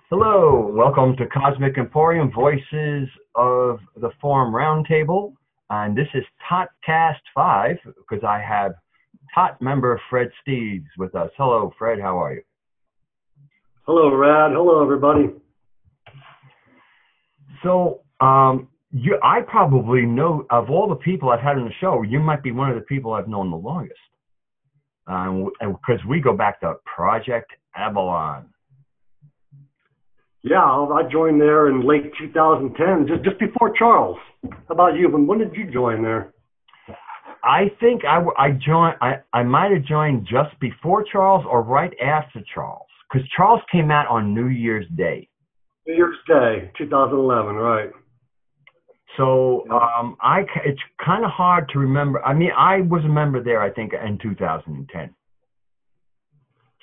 Hello, welcome to Cosmic Emporium, Voices of the Forum Roundtable. And this is TOTcast 5, because I have TOT member Fred Steeves with us. Hello, Fred, how are you? Hello, Rad. Hello, everybody. So, I probably know, of all the people I've had on the show, you might be one of the people I've known the longest. Because we go back to Project Avalon. Yeah, I joined there in late 2010, just before Charles. How about you? When did you join there? I think I joined. I might have joined just before Charles or right after Charles, because Charles came out on New Year's Day. New Year's Day, 2011, right? So it's kind of hard to remember. I mean, I was a member there, I think, in 2010.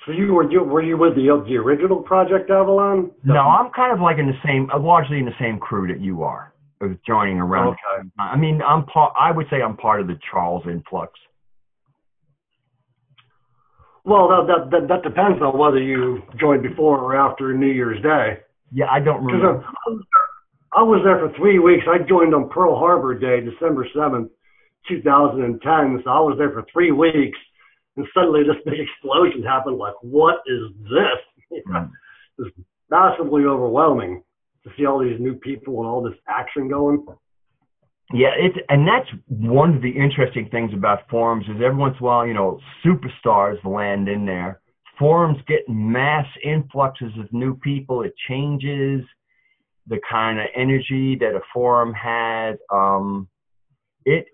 So were you with the original Project Avalon? No, I'm kind of like largely in the same crew that you are, joining around. Okay. I mean, I would say I'm part of the Charles influx. Well, that depends on whether you joined before or after New Year's Day. Yeah, I don't remember. Because I was there for 3 weeks. I joined on Pearl Harbor Day, December 7th, 2010. So I was there for 3 weeks. And suddenly this big explosion happened. Like, what is this? It was massively overwhelming to see all these new people and all this action going. Yeah, and that's one of the interesting things about forums is every once in a while, superstars land in there. Forums get mass influxes of new people. It changes the kind of energy that a forum had. It's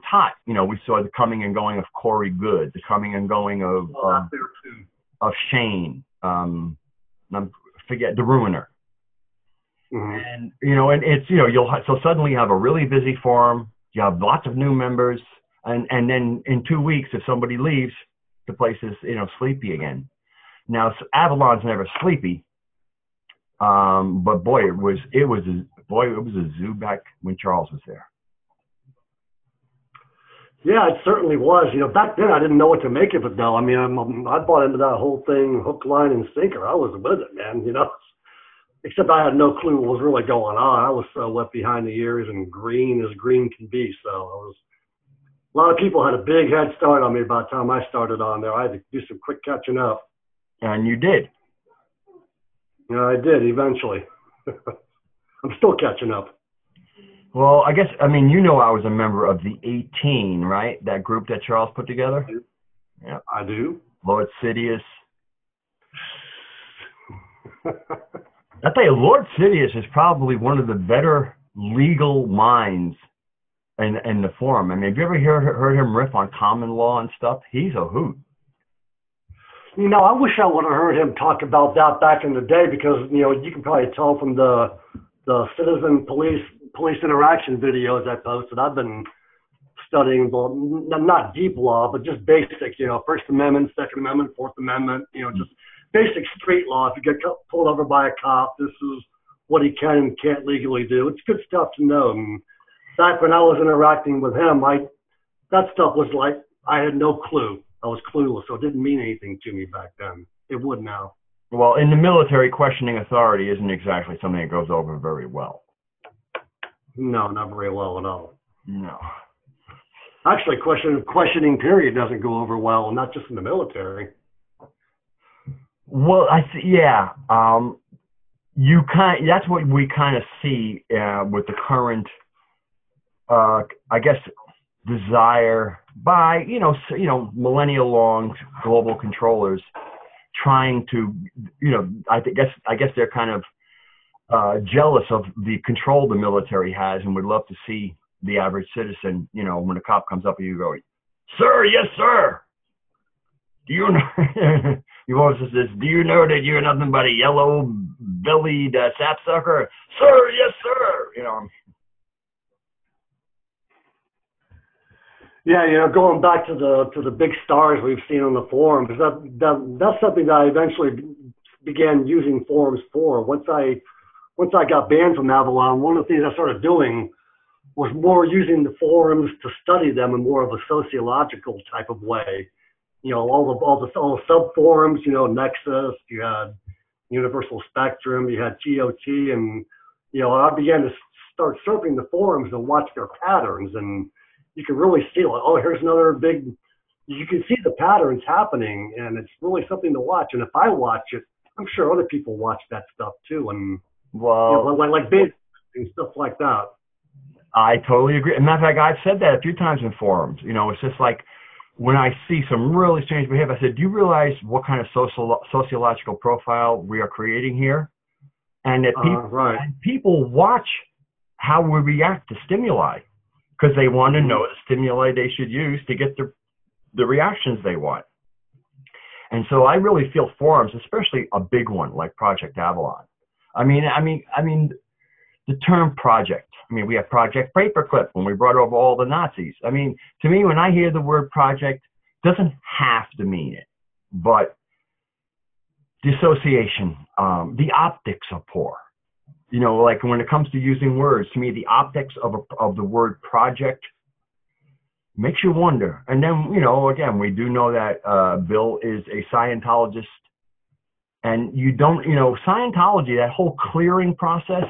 hot. We saw the coming and going of Corey Good, the coming and going of Shane. I forget the Ruiner. Mm-hmm. And it's so suddenly you have a really busy forum. You have lots of new members, and then in 2 weeks, if somebody leaves, the place is sleepy again. Now Avalon's never sleepy, but boy, it was a zoo back when Charles was there. Yeah, it certainly was. Back then I didn't know what to make of it, though. I mean, I bought into that whole thing, hook, line, and sinker. I was with it, man. Except I had no clue what was really going on. I was so wet behind the ears and green as green can be. So a lot of people had a big head start on me by the time I started on there. I had to do some quick catching up. And you did. Yeah, I did eventually. I'm still catching up. Well, I was a member of the 18, right? That group that Charles put together? Yeah, I do. Lord Sidious. I tell you, Lord Sidious is probably one of the better legal minds in the forum. I mean, have you ever heard him riff on common law and stuff? He's a hoot. I wish I would have heard him talk about that back in the day because, you can probably tell from the citizen police interaction videos I posted. I've been studying, not deep law, but just basic, First Amendment, Second Amendment, Fourth Amendment, just basic street law. If you get pulled over by a cop, this is what he can and can't legally do. It's good stuff to know. And back when I was interacting with him, that stuff was like, I had no clue. I was clueless, so it didn't mean anything to me back then. It would now. Well, in the military, questioning authority isn't exactly something that goes over very well. No, not very well at all. No. Actually, questioning period doesn't go over well, not just in the military. Well, that's what we kind of see with the current, desire by millennial-long global controllers trying to, I guess they're kind of jealous of the control the military has and would love to see the average citizen, when a cop comes up and you go, "Sir, yes, sir. Do you know?" He always says, "Do you know that you're nothing but a yellow-bellied sapsucker?" "Sir, yes, sir." Yeah, going back to the big stars we've seen on the forums, that's something that I eventually began using forums for. Once I got banned from Avalon, one of the things I started doing was more using the forums to study them in more of a sociological type of way. All the sub forums, Nexus, you had Universal Spectrum, you had TOT, and I began to start surfing the forums and watch their patterns, and you can really see like, oh, here's another big. You can see the patterns happening, and it's really something to watch. And if I watch it, I'm sure other people watch that stuff too, and like big and stuff like that. I totally agree. As a matter of fact, I've said that a few times in forums. It's just like when I see some really strange behavior, I said, do you realize what kind of sociological profile we are creating here? And that people watch how we react to stimuli because they want to know the stimuli they should use to get the reactions they want. And so I really feel forums, especially a big one like Project Avalon. I mean, the term project. I mean, we have Project Paperclip when we brought over all the Nazis. I mean, to me, when I hear the word project, it doesn't have to mean it, but dissociation, the optics are poor. Like when it comes to using words, to me, the optics of the word project makes you wonder. And then, again, we do know that Bill is a Scientologist, and you don't, Scientology, that whole clearing process,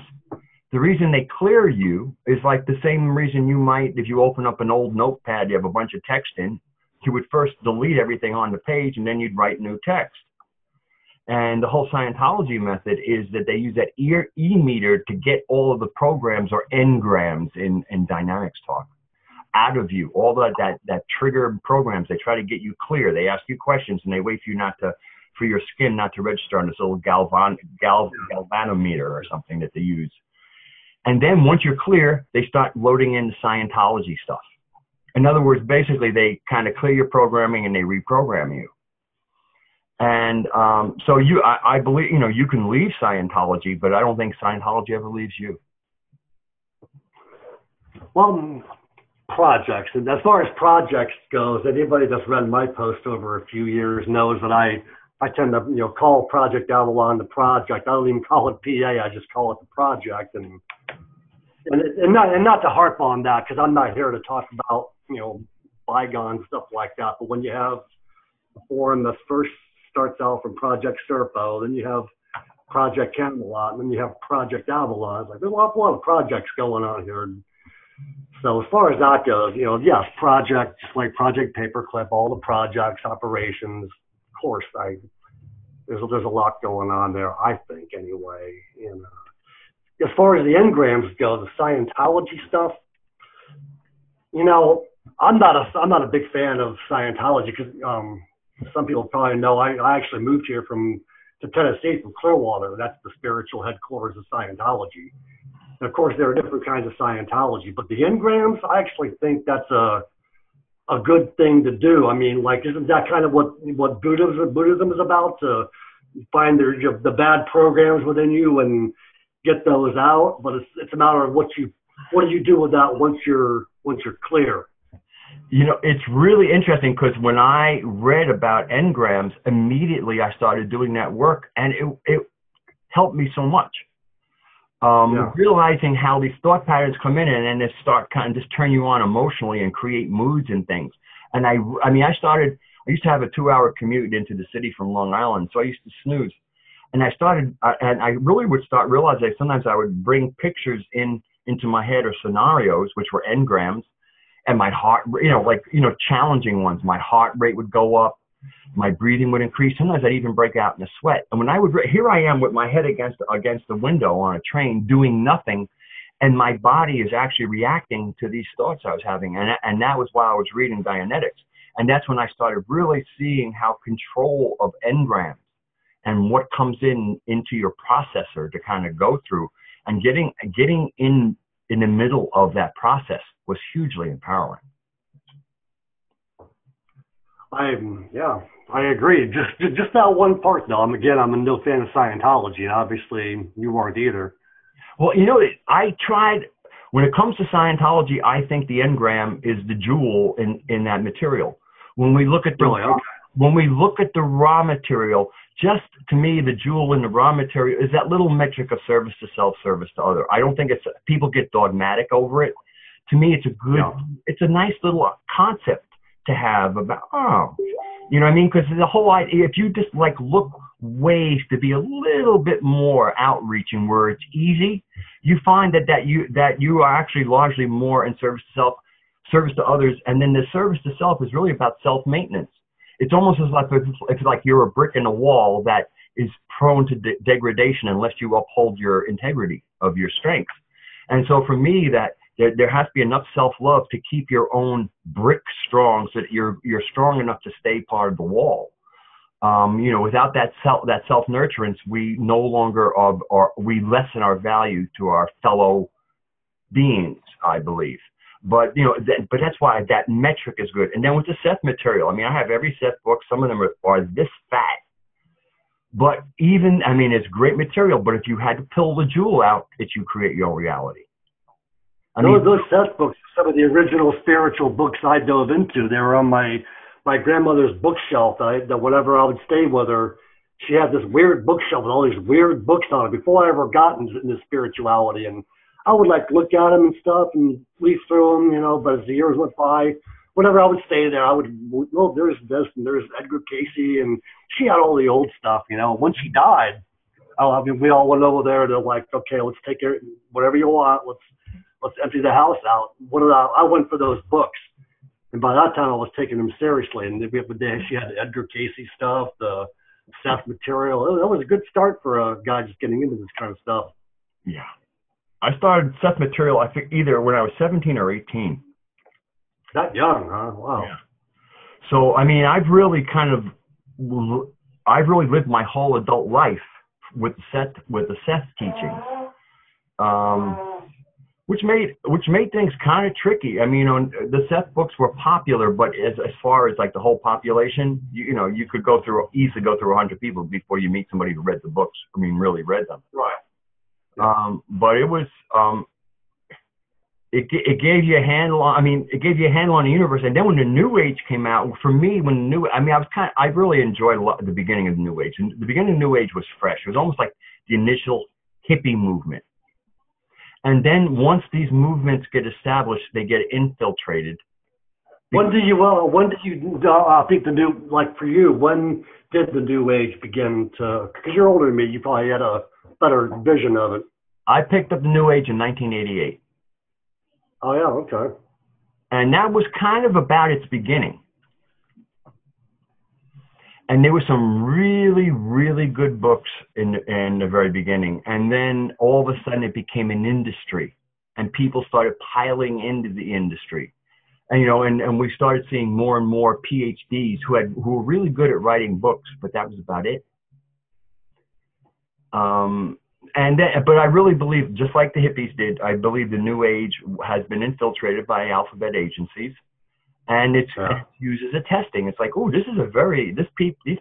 the reason they clear you is like the same reason you might, if you open up an old notepad, you have a bunch of text in, you would first delete everything on the page and then you'd write new text. And the whole Scientology method is that they use that E-meter to get all of the programs or engrams in dynamics talk out of you. All that trigger programs, they try to get you clear. They ask you questions and they wait for you for your skin not to register on this little galvanometer or something that they use. And then once you're clear, they start loading in the Scientology stuff. In other words, basically they kind of clear your programming and they reprogram you. And so I believe, you can leave Scientology, but I don't think Scientology ever leaves you. Well, projects, and as far as projects goes, anybody that's read my post over a few years knows that I tend to, call Project Avalon the project. I don't even call it PA. I just call it the project. And not to harp on that, because I'm not here to talk about, bygone stuff like that. But when you have a forum that first starts out from Project Serpo, then you have Project Camelot, and then you have Project Avalon. It's like there's a lot of projects going on here. So as far as that goes, yes, project, just like Project Paperclip, all the projects, operations, of course, there's a lot going on there, I think, anyway. And as far as the engrams go, the Scientology stuff, I'm not a big fan of Scientology because some people probably know I actually moved here to Tennessee from Clearwater. That's the spiritual headquarters of Scientology. And of course, there are different kinds of Scientology, but the engrams, I actually think that's a good thing to do. I mean, like, isn't that kind of what Buddhism is about? To find the bad programs within you and get those out. But it's a matter of what do you do with that once you're clear. It's really interesting because when I read about engrams, immediately I started doing that work, and it helped me so much. Realizing how these thought patterns come in and then they start kind of just turn you on emotionally and create moods and things. And I used to have a 2-hour commute into the city from Long Island, so I used to snooze. And I really would start realizing sometimes I would bring pictures into my head or scenarios, which were engrams, and my heart, challenging ones. My heart rate would go up. My breathing would increase. Sometimes I'd even break out in a sweat. And when here I am with my head against the window on a train doing nothing, and my body is actually reacting to these thoughts I was having. And that was while I was reading Dianetics. And that's when I started really seeing how control of engrams and what comes into your processor to kind of go through, and getting in the middle of that process was hugely empowering. I agree. Just that one part, though. I'm a no fan of Scientology, and obviously you aren't either. Well, I tried. When it comes to Scientology, I think the engram is the jewel in that material. When we look at the raw material, just to me, the jewel in the raw material is that little metric of service to self, service to other. I don't think people get dogmatic over it. To me, it's a nice little concept to have about, you know what I mean? Because the whole idea, if you just look ways to be a little bit more outreaching where it's easy, you find that you are actually largely more in service to self, service to others, and then the service to self is really about self-maintenance. It's almost as like it's like you're a brick in a wall that is prone to degradation unless you uphold your integrity of your strength. And so for me, that there has to be enough self-love to keep your own brick strong, so that you're strong enough to stay part of the wall. You know, without that self-nurturance, we no longer we lessen our value to our fellow beings, I believe. But you know, but that's why that metric is good. And then with the Seth material, I mean, I have every Seth book. Some of them are this fat. But even, I mean, it's great material. But if you had to pull the jewel out, you create your own reality. Those Seth books, some of the original spiritual books I dove into, they were on my grandmother's bookshelf. That whenever I would stay with her, she had this weird bookshelf with all these weird books on it before I ever got into spirituality. And I would like look at them and stuff and leaf through them, you know, but as the years went by, whenever I would stay there, I would, oh, there's this and there's Edgar Casey, and she had all the old stuff, you know. When she died, I mean, we all went over there to like, okay, let's take care, whatever you want, let's empty the house out. I went for those books. And by that time, I was taking them seriously. And she had the Edgar Casey stuff, the Seth material. That was a good start for a guy just getting into this kind of stuff. Yeah. I started Seth material, I think, either when I was 17 or 18. That young, huh? Wow. Yeah. So, I mean, I've really lived my whole adult life with the Seth teachings. Which made things kind of tricky. I mean, you know, the Seth books were popular, but as far as like the whole population, you know, you could easily go through 100 people before you meet somebody who read the books. I mean, really read them. Right. But it was, it gave you a handle on. I mean, it gave you a handle on the universe. And then when the New Age came out, for me, I really enjoyed the beginning of the New Age. And the beginning of the New Age was fresh. It was almost like the initial hippie movement. And then once these movements get established, they get infiltrated. When do you think the new, like for you, when did the New Age begin to, because you're older than me, you probably had a better vision of it. I picked up the New Age in 1988. Oh, yeah, okay. And that was kind of about its beginning. And there were some really, really good books in the very beginning. And then all of a sudden it became an industry, and people started piling into the industry. And, you know, and we started seeing more and more PhDs who were really good at writing books, but that was about it. But I really believe, just like the hippies did, I believe the New Age has been infiltrated by alphabet agencies. And it's used as a testing. It's like, oh, these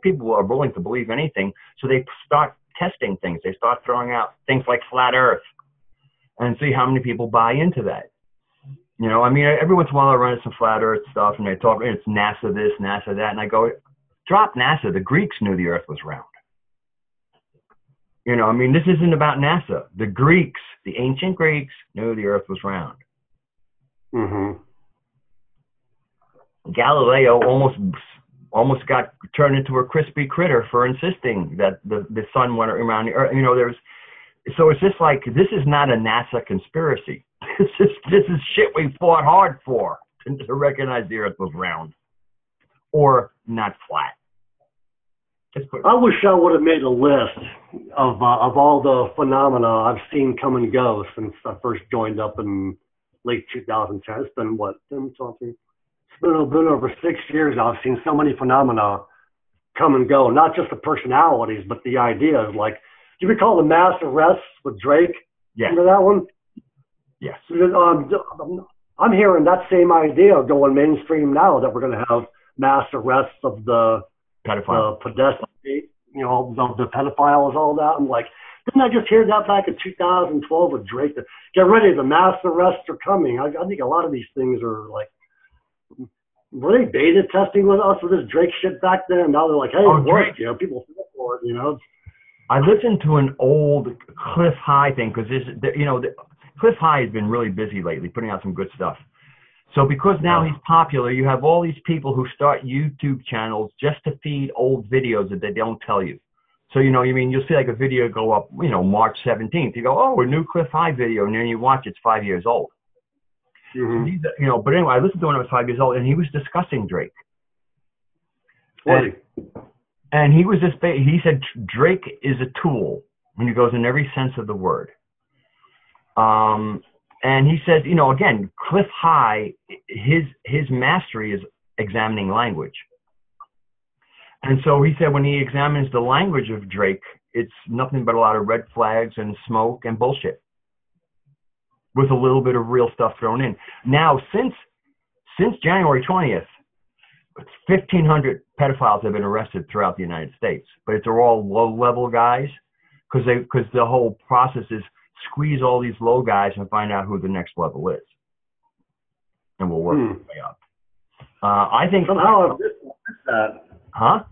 people are willing to believe anything. So they start testing things. They start throwing out things like flat Earth and see how many people buy into that. You know, I mean, every once in a while I run into some flat Earth stuff and they talk, it's NASA this, NASA that. And I go, drop NASA. The Greeks knew the Earth was round. You know, I mean, this isn't about NASA. The Greeks, the ancient Greeks, knew the Earth was round. Mm-hmm. Galileo almost got turned into a crispy critter for insisting that the sun went around the Earth. You know, so it's just like, this is not a NASA conspiracy. This is shit we fought hard for to recognize the Earth was round or not flat. I wish I would have made a list of all the phenomena I've seen come and go since I first joined up in late 2010. It's been what, 10 something? It's been over 6 years now. I've seen so many phenomena come and go, not just the personalities, but the ideas. Like, do you recall the mass arrests with Drake? Yes. Remember that one? Yes. I'm hearing that same idea going mainstream now, that we're going to have mass arrests of the pedestrian, you know, the pedophiles, all that. I'm like, didn't I just hear that back in 2012 with Drake? Get ready, the mass arrests are coming. I think a lot of these things are like, were they beta testing with us with this Drake shit back then? Now they're like, hey, it worked, you know, people feel for it, you know. I listened to an old Cliff High thing because, you know, Cliff High has been really busy lately, putting out some good stuff. So because now he's popular, you have all these people who start YouTube channels just to feed old videos that they don't tell you. So, you'll see like a video go up, March 17th. You go, oh, a new Cliff High video. And then you watch, it's 5 years old. Mm-hmm. So but anyway, I listened to when I was 5 years old, and he was discussing Drake. And he was he said Drake is a tool, and he goes in every sense of the word. And he says, again, Cliff High, his mastery is examining language. And so he said when he examines the language of Drake, it's nothing but a lot of red flags and smoke and bullshit with a little bit of real stuff thrown in. Now, since January 20th, 1,500 pedophiles have been arrested throughout the United States, but they're all low-level guys because the whole process is squeeze all these low guys and find out who the next level is, and we'll work our way up. I think somehow I missed that. Huh?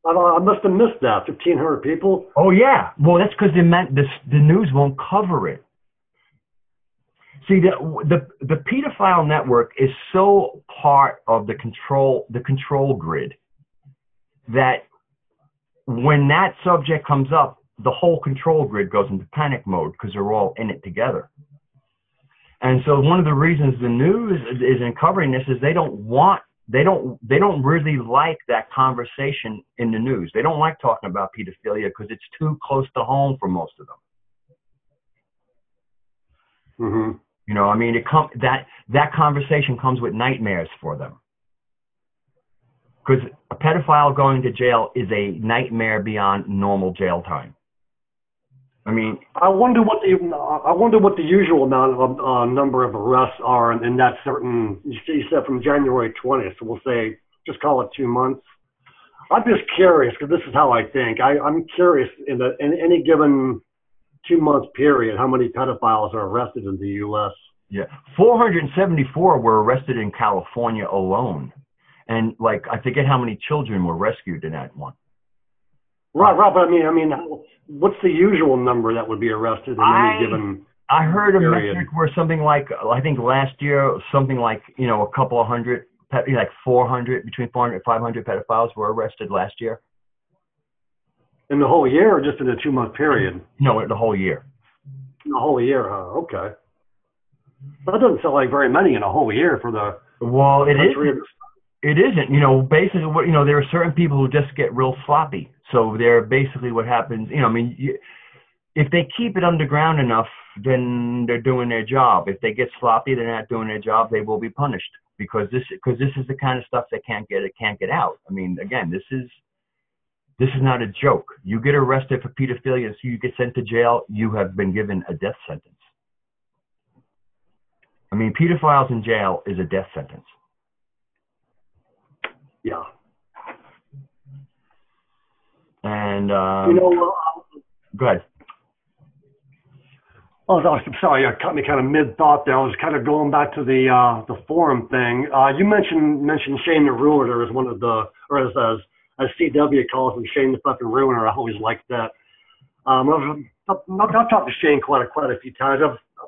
I must have missed that. 1,500 people. Oh yeah. Well, that's because the news won't cover it. See, the pedophile network is so part of the control grid that when that subject comes up, the whole control grid goes into panic mode because they're all in it together. And so one of the reasons the news isn't covering this is they don't really like that conversation in the news. They don't like talking about pedophilia because it's too close to home for most of them. Mm-hmm. That conversation comes with nightmares for them. Because a pedophile going to jail is a nightmare beyond normal jail time. I wonder what the usual amount of number of arrests are in that certain. You said from January 20th, so we'll say just call it 2 months. I'm just curious because this is how I think. I'm curious in any given 2 month period, how many pedophiles are arrested in the U.S. Yeah, 474 were arrested in California alone, and I forget how many children were rescued in that one. Right, but I mean, what's the usual number that would be arrested in any given? I heard a period? metric where something like, I think last year, something like a couple of hundred, like 400, between 400 and 500 pedophiles were arrested last year. In the whole year, or just in a 2 month period? No, the whole year. In the whole year, huh? Okay. That doesn't sound like very many in a whole year for the. Well, it isn't. It isn't. Basically, there are certain people who just get real sloppy. So they're basically what happens. If they keep it underground enough, then they're doing their job. If they get sloppy, they're not doing their job. They will be punished because this is the kind of stuff that can't get out. Again, this is not a joke. You get arrested for pedophilia, so you get sent to jail. You have been given a death sentence. Pedophiles in jail is a death sentence. Yeah. And go ahead. Oh, I'm sorry. You cut me kind of mid thought there. I was kind of going back to the forum thing. You mentioned Shane the Ruiner as one of the, or as CW calls him, Shane the fucking Ruiner. I always liked that. I've talked to Shane quite a few times.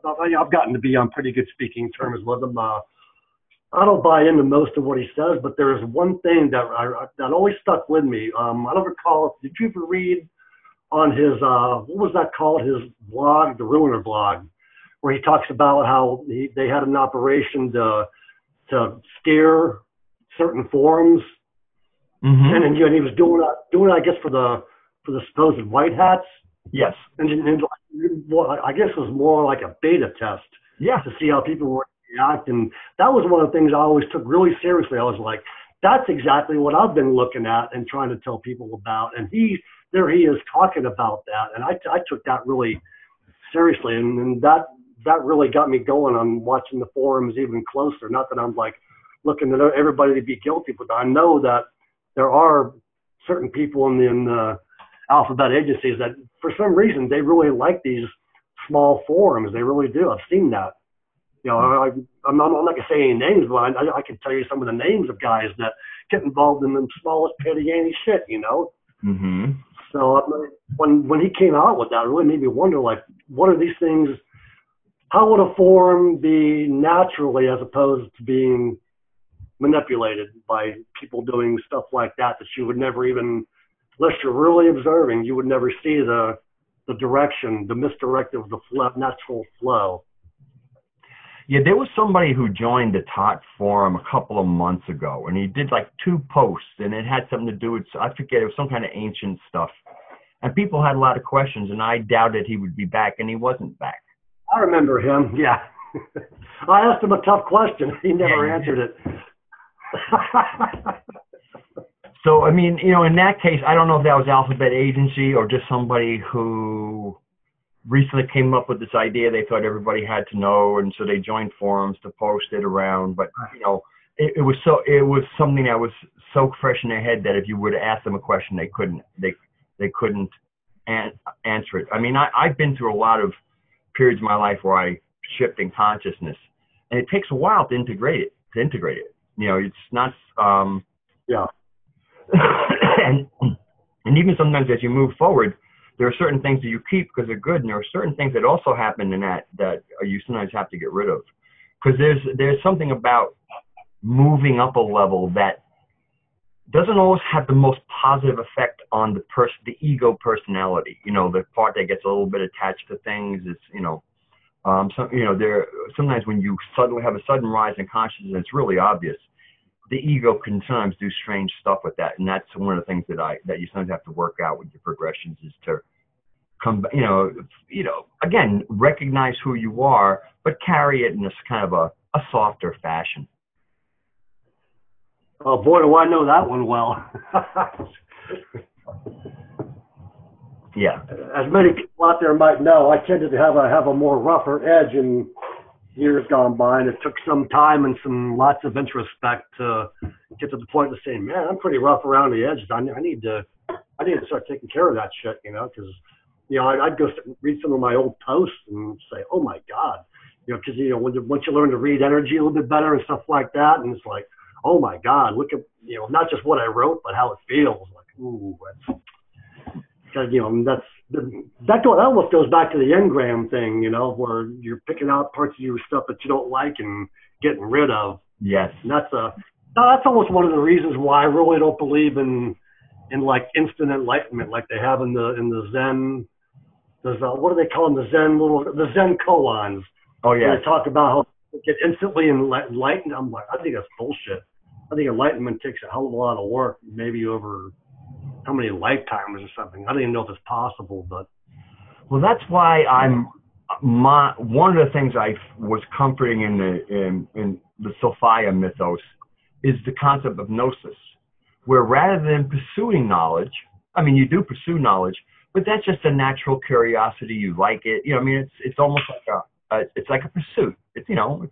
I've gotten to be on pretty good speaking terms with him. I don't buy into most of what he says, but there is one thing that always stuck with me. I don't recall. Did you ever read on his what was that called? His blog, the Ruiner blog, where he talks about how they had an operation to steer certain forums, and he was doing it, I guess, for the supposed white hats. Yes. And I guess it was more like a beta test. Yeah. To see how people were react, and that was one of the things I always took really seriously. I was like, that's exactly what I've been looking at and trying to tell people about. And there he is talking about that, and I took that really seriously, and that really got me going on watching the forums even closer. Not that I'm like looking at everybody to be guilty, but I know that there are certain people in the alphabet agencies that for some reason they really like these small forums. They really do. I've seen that. I'm not going to say any names, but I can tell you some of the names of guys that get involved in the smallest petty shit, Mm-hmm. So when he came out with that, it really made me wonder, like, what are these things? How would a forum be naturally as opposed to being manipulated by people doing stuff like that you would never even unless you're really observing, you would never see the direction, the misdirected of the flow, natural flow. Yeah, there was somebody who joined the TOT forum a couple of months ago, and he did like 2 posts, and it had something to do with, I forget, it was some kind of ancient stuff. And people had a lot of questions, and I doubted he would be back, and he wasn't back. I remember him, yeah. I asked him a tough question. He never answered it. So, I mean, you know, in that case, I don't know if that was Alphabet Agency or just somebody who recently came up with this idea they thought everybody had to know, and so they joined forums to post it around. But, you know, it was something that was so fresh in their head that if you would ask them a question, they couldn't answer it. I mean, I've been through a lot of periods in my life where I shift in consciousness, and it takes a while to integrate it. You know, it's not yeah. and even sometimes as you move forward, there are certain things that you keep because they're good, and there are certain things that also happen in that you sometimes have to get rid of, because there's something about moving up a level that doesn't always have the most positive effect on the ego personality. You know, the part that gets a little bit attached to things is, you know, sometimes when you suddenly have a sudden rise in consciousness, it's really obvious. The ego can sometimes do strange stuff with that, and that's one of the things that you sometimes have to work out with your progressions, is to come, you know, again, recognize who you are, but carry it in this kind of a softer fashion. Oh boy, do I know that one well. Yeah. As many people out there might know, I tended to have a more rougher edge in years gone by, and it took some time and lots of introspect to get to the point of saying, man, I'm pretty rough around the edges. I need to start taking care of that shit, you know, because, you know, I'd go read some of my old posts and say, oh my God, you know, because, you know, once you learn to read energy a little bit better and stuff like that, and it's like, oh my God, look at, you know, not just what I wrote, but how it feels. Like, ooh, that's, because, you know, that almost goes back to the engram thing, you know, where you're picking out parts of your stuff that you don't like and getting rid of. Yes. And that's almost one of the reasons why I really don't believe in like instant enlightenment, like they have in the Zen. There's what do they call them? The Zen koans. Oh yeah. They talk about how you get instantly enlightened. I'm like, I think that's bullshit. I think enlightenment takes a hell of a lot of work, maybe over how many lifetimes or something. I don't even know if it's possible, but. Well, that's why one of the things I was comforting in the Sophia mythos is the concept of gnosis, where rather than pursuing knowledge, I mean, you do pursue knowledge, but that's just a natural curiosity. You like it, you know. I mean, it's almost like it's like a pursuit. It's, you know,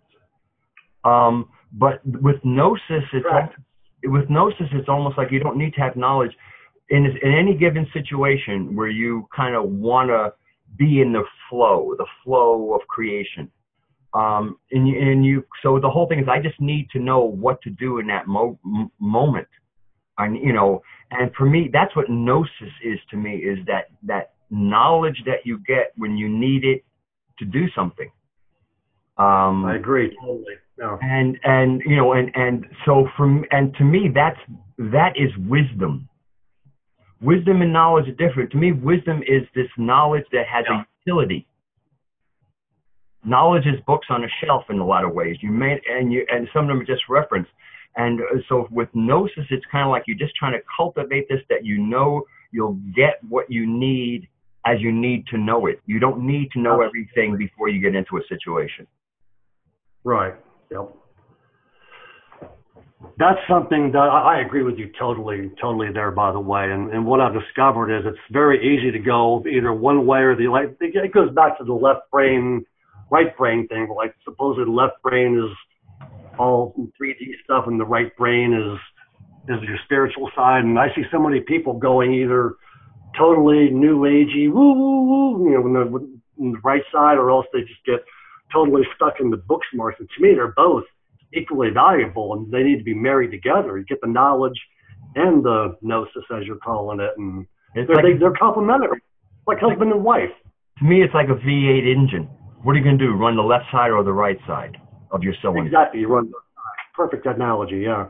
but with gnosis, it's almost like you don't need to have knowledge. In any given situation where you kind of want to be in the flow of creation, so the whole thing is, I just need to know what to do in that moment, and you know, and for me, that's what gnosis is to me, is that knowledge that you get when you need it to do something. I agree totally. No. And you know, and so to me, that is wisdom. Wisdom and knowledge are different. To me, wisdom is this knowledge that has a utility. Knowledge is books on a shelf in a lot of ways. And some of them are just reference. And so with gnosis, it's kind of like you're just trying to cultivate this, that you know you'll get what you need as you need to know it. You don't need to know everything before you get into a situation. Right. Yep. That's something that I agree with you totally there, by the way. And what I've discovered is it's very easy to go either one way or the other. It goes back to the left brain, right brain thing. Like supposedly the left brain is all 3D stuff and the right brain is your spiritual side. And I see so many people going either totally new agey, woo, woo, woo, you know, on the right side, or else they just get totally stuck in the book smarts. And to me, they're both equally valuable, and they need to be married together. You get the knowledge and the gnosis, as you're calling it, and they're complementary, like husband and wife. To me, it's like a V8 engine. What are you going to do? Run the left side or the right side of your cylinder? Exactly. You run the side. Perfect analogy. Yeah.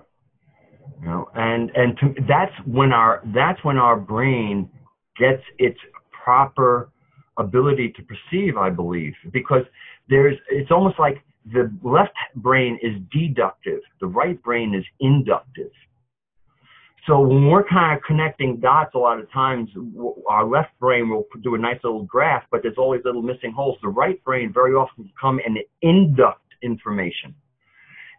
That's when our brain gets its proper ability to perceive, I believe, because it's almost like the left brain is deductive, the right brain is inductive. So when we're kind of connecting dots, a lot of times our left brain will do a nice little graph, but there's always little missing holes. The right brain very often will come and induct information.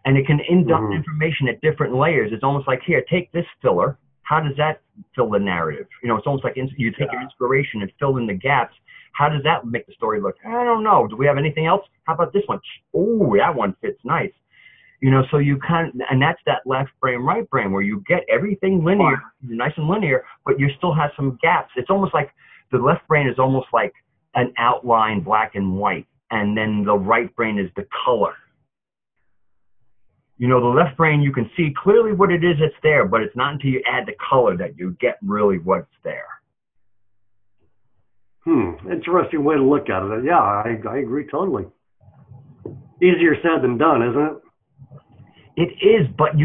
And it can induct information at different layers. It's almost like, here, take this filler. How does that fill the narrative? It's almost like you take your inspiration and fill in the gaps. How does that make the story look? I don't know. Do we have anything else? How about this one? Oh, that one fits nice. So you and that's that left brain, right brain, where you get everything linear, nice and linear, but you still have some gaps. It's almost like the left brain is almost like an outline, black and white, and then the right brain is the color. The left brain, you can see clearly what it is that's there, but it's not until you add the color that you get really what's there. Interesting way to look at it. Yeah, I agree totally. Easier said than done, isn't it? It is, but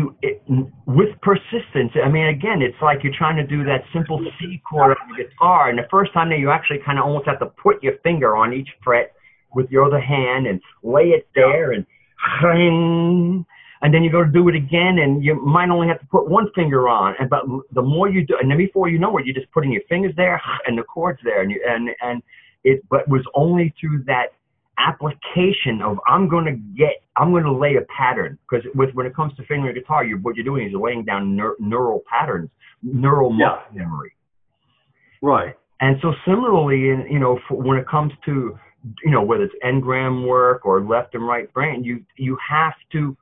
with persistence, I mean, again, it's like you're trying to do that simple C chord on the guitar, and the first time that you actually kind of almost have to put your finger on each fret with your other hand and lay it there and then you go to do it again, and you might only have to put one finger on, but the more you do, and then before you know it, you're just putting your fingers there and the chords there, but was only through that application of I'm going to lay a pattern, because when it comes to fingering a guitar, what you're doing is you're laying down neural patterns, neural muscle memory. Right. And so similarly, when it comes to whether it's engram work or left and right brain, you have to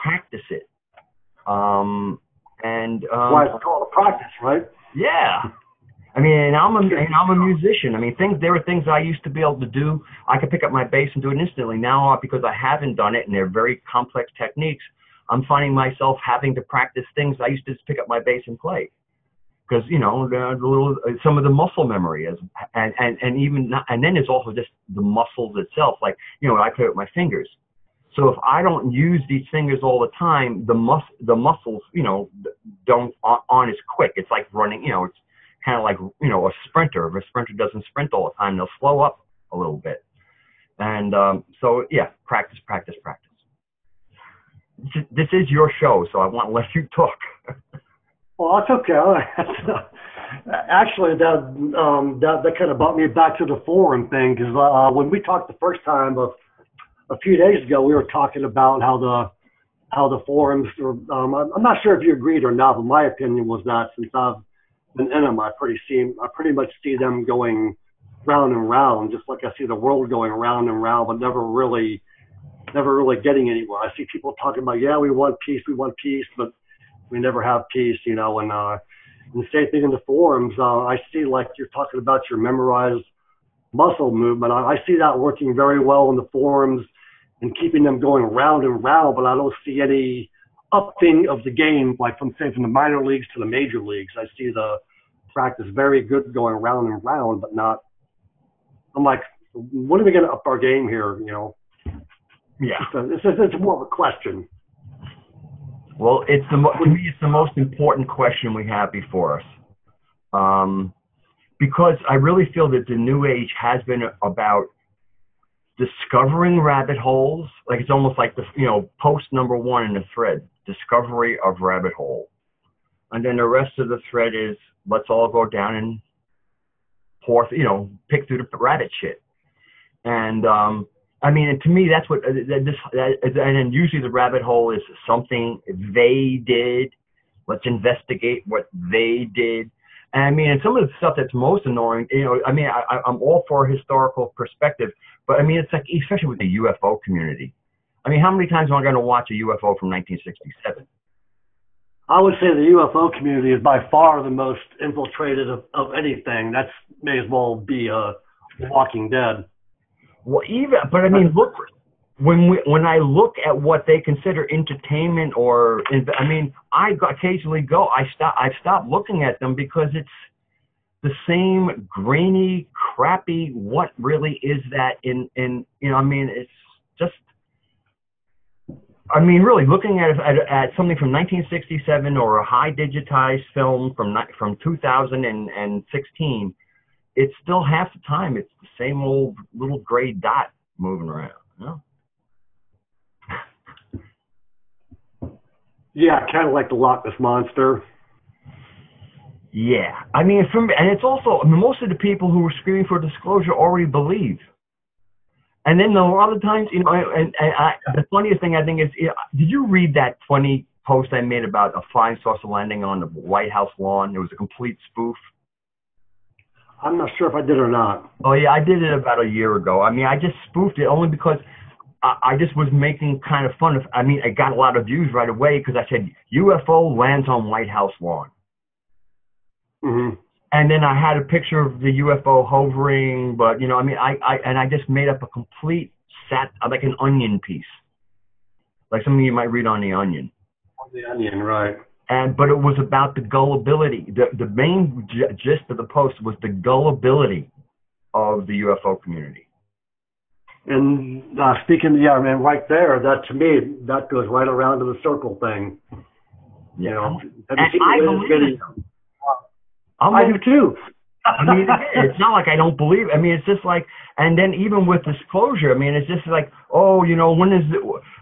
practice it. Why it's called a practice, right? Yeah. I mean, and I'm a musician. I mean, there are things I used to be able to do. I could pick up my bass and do it instantly. Now, because I haven't done it and they're very complex techniques, I'm finding myself having to practice things I used to just pick up my bass and play. Because some of the muscle memory is, and then there's also just the muscles itself. Like I play with my fingers. So if I don't use these fingers all the time, the muscles aren't as quick. It's like running. It's kind of like a sprinter. If a sprinter doesn't sprint all the time, they'll slow up a little bit. And so yeah, practice. This is your show, so I want to let you talk. Well, that's okay. Actually, that kind of brought me back to the forum thing, because when we talked the first time a few days ago, we were talking about how the forums are, I'm not sure if you agreed or not, but my opinion was that since I've been in them, I pretty much see them going round and round, just like I see the world going round and round, but never really getting anywhere. I see people talking about, yeah, we want peace, but we never have peace, and the same thing in the forums. I see, like you're talking about your memorized muscle movement. I see that working very well in the forums and keeping them going round and round, but I don't see any upping of the game, like from the minor leagues to the major leagues. I see the practice very good going round and round, but not. I'm like, when are we going to up our game here? Yeah. It's more of a question. Well, to me, it's the most important question we have before us, because I really feel that the new age has been about discovering rabbit holes. Like it's almost like the post number 1 in the thread, discovery of rabbit hole, and then the rest of the thread is let's all go down and pick through the rabbit shit. And I mean, to me, that's what and then usually the rabbit hole is something they did. Let's investigate what they did. And I mean, and some of the stuff that's most annoying, I mean, I'm all for historical perspective, but I mean, it's like, especially with the UFO community. I mean, how many times am I going to watch a UFO from 1967? I would say the UFO community is by far the most infiltrated of anything. That may as well be Walking Dead. Well, but I mean, look, when I look at what they consider entertainment, I mean, occasionally I've stopped looking at them because it's the same grainy, crappy. What really is that? I mean, it's just I mean, really, looking at something from 1967 or a high digitized film from 2016, it's still half the time. It's the same old little gray dot moving around. You know? Yeah, kind of like the Loch Ness Monster. Yeah, I mean, and it's also, I mean, most of the people who were screaming for disclosure already believe. And then there were other times, you know, the funniest thing I think is, did you read that funny post I made about a flying saucer landing on the White House lawn? It was a complete spoof. I'm not sure if I did or not. Oh yeah, I did it about a year ago. I mean, I just spoofed it only because I just was making kind of fun of. I mean, I got a lot of views right away because I said UFO lands on White House lawn. Mm-hmm. And then I had a picture of the UFO hovering, but you know, I mean, I just made up a complete like an onion piece, like something you might read on The Onion. On The Onion, right? But it was about the gullibility. The main gist of the post was the gullibility of the UFO community. And speaking, yeah, I mean, right there, that to me, that goes right around to the circle thing. Yeah. You know, have and you seen I the believe video? it. I do too. I mean, it's not like I don't believe. I mean, it's just like, and then even with disclosure, I mean, it's just like, oh, you know,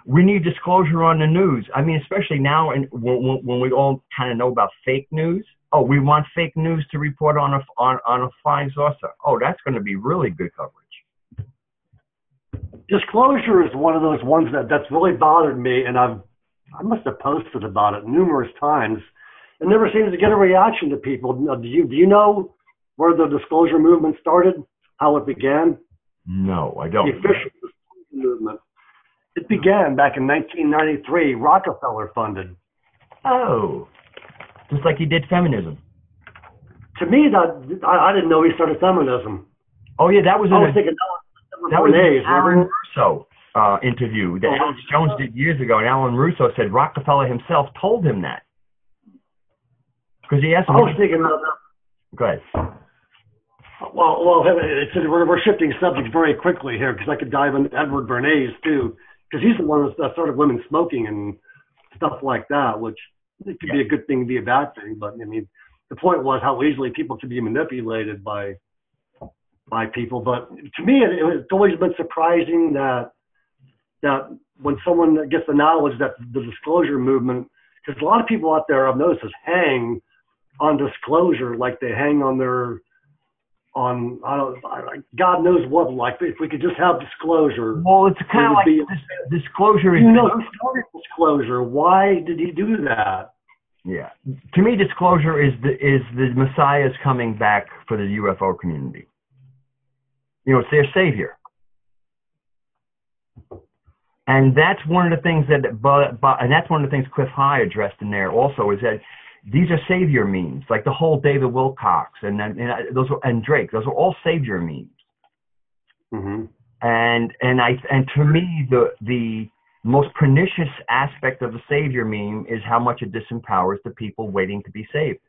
we need disclosure on the news. I mean, especially now, and when we all kind of know about fake news. Oh, we want fake news to report on a flying saucer. Oh, that's going to be really good coverage. Disclosure is one of those ones that's really bothered me, and I must have posted about it numerous times. It never seems to get a reaction to people. Do you know where the disclosure movement started? How it began? No, I don't. The official disclosure movement. It began back in 1993. Rockefeller funded. Oh, just like he did feminism. To me, I didn't know he started feminism. Oh yeah, that was that was an Alan Russo interview that Alex Jones did years ago, and Alan Russo said Rockefeller himself told him that. Because he asked him. I was thinking about that. Go ahead. Well, we're shifting subjects very quickly here because I could dive into Edward Bernays too, because he's the one that started women smoking and stuff like that, which it could be a good thing, be a bad thing. But I mean, the point was how easily people could be manipulated by people. But to me, it's always been surprising that when someone gets the knowledge that the disclosure movement, because a lot of people out there I've noticed hang on disclosure like they hang on God knows what, like if we could just have disclosure. Well, it's kind of like disclosure is. You know who started disclosure? Why did he do that? Yeah, to me, disclosure is the Messiah's coming back for the UFO community. You know, it's their savior, and that's one of the things and that's one of the things Cliff High addressed in there also is that. These are savior memes, like the whole David Wilcox and Drake. Those are all savior memes. Mm-hmm. And to me, the most pernicious aspect of the savior meme is how much it disempowers the people waiting to be saved.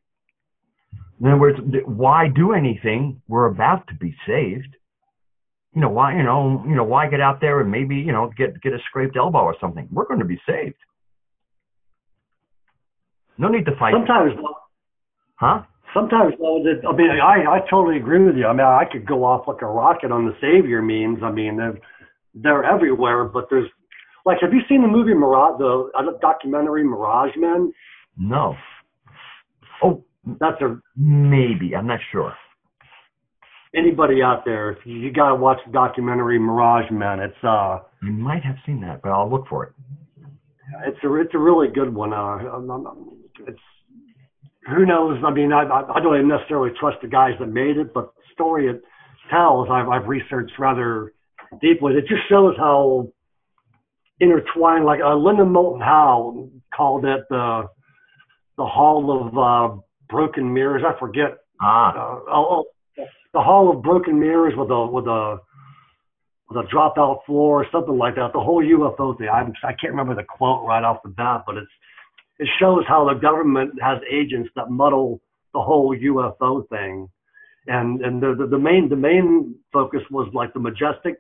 In other words, why do anything? We're about to be saved. You know why? Why get out there and maybe get a scraped elbow or something? We're going to be saved. No need to fight. Sometimes, huh? Sometimes, I mean, I totally agree with you. I mean, I could go off like a rocket on the savior memes. I mean, they're everywhere. But there's, like, have you seen the movie Mirage, the documentary Mirage Men? No. Oh, maybe. I'm not sure. Anybody out there, you gotta watch the documentary Mirage Men. It's You might have seen that, but I'll look for it. It's a really good one. It's who knows? I mean, I don't even necessarily trust the guys that made it, but the story it tells, I've researched rather deeply. It just shows how intertwined. Like Lyndon Moulton Howe called it the Hall of Broken Mirrors. I forget. The Hall of Broken Mirrors with a dropout floor or something like that. The whole UFO thing. I can't remember the quote right off the bat, but it shows how the government has agents that muddle the whole UFO thing. And the main focus was like the majestic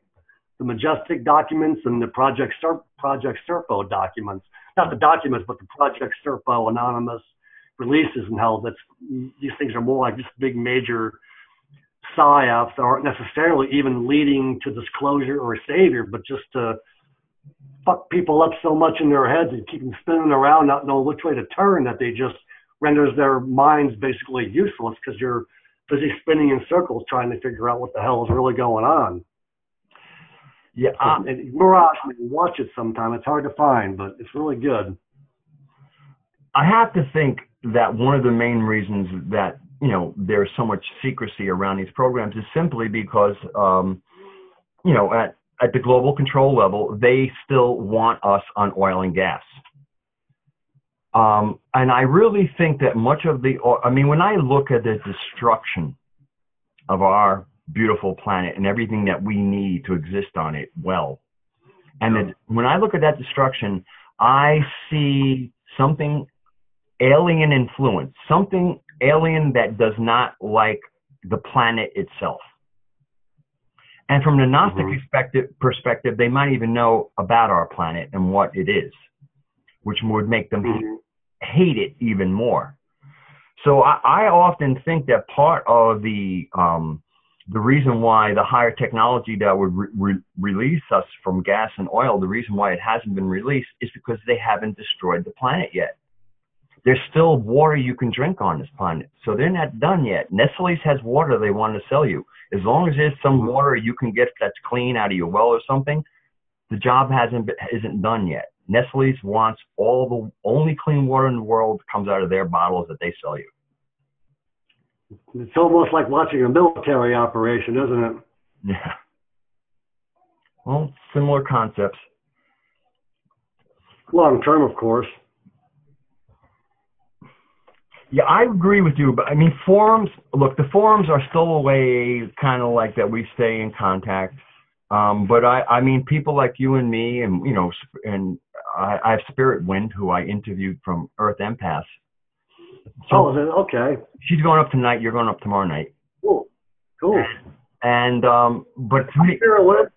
the Majestic documents and the Project Serpo documents. Not the documents, but the Project Serpo anonymous releases, and how these things are more like just big major psyops that aren't necessarily even leading to disclosure or savior, but just to fuck people up so much in their heads and keep them spinning around, not knowing which way to turn, that they just renders their minds basically useless because you're busy spinning in circles trying to figure out what the hell is really going on. Yeah, Mirage, watch it sometime. It's hard to find, but it's really good. I have to think that one of the main reasons that, you know, there's so much secrecy around these programs is simply because, you know, at the global control level, they still want us on oil and gas. And I really think that much of when I look at the destruction of our beautiful planet and everything that we need to exist on it well, and when I look at that destruction, I see something alien influence, something alien that does not like the planet itself. And from the Gnostic perspective, they might even know about our planet and what it is, which would make them hate it even more. So I often think that part of the reason why the higher technology that would release us from gas and oil, the reason why it hasn't been released is because they haven't destroyed the planet yet. There's still water you can drink on this planet. So they're not done yet. Nestle's has water they want to sell you. As long as there's some water you can get that's clean out of your well or something, the job isn't done yet. Nestle's wants only clean water in the world comes out of their bottles that they sell you. It's almost like watching a military operation, isn't it? Yeah. Well, similar concepts. Long term, of course. Yeah, I agree with you, but I mean, forums, look, the forums are still a way kind of like that we stay in contact. But I mean, people like you and me, and, you know, and I have Spirit Wind, who I interviewed from Earth Empath. So okay. She's going up tonight. You're going up tomorrow night. Cool. And, but to me, Spirit Wind.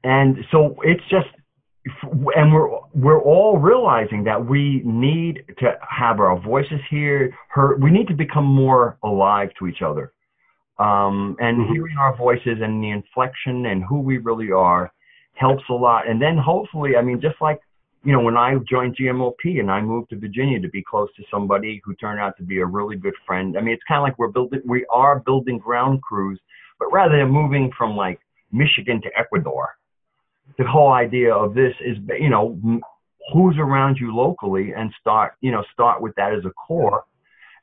and so it's just, and we're all realizing that we need to have our voices heard. We need to become more alive to each other, and hearing our voices and the inflection and who we really are helps a lot. And then hopefully, I mean, just like, you know, when I joined GMOP and I moved to Virginia to be close to somebody who turned out to be a really good friend. I mean, it's kind of like we are building ground crews, but rather than moving from like Michigan to Ecuador. The whole idea of this is, you know, who's around you locally, and start with that as a core.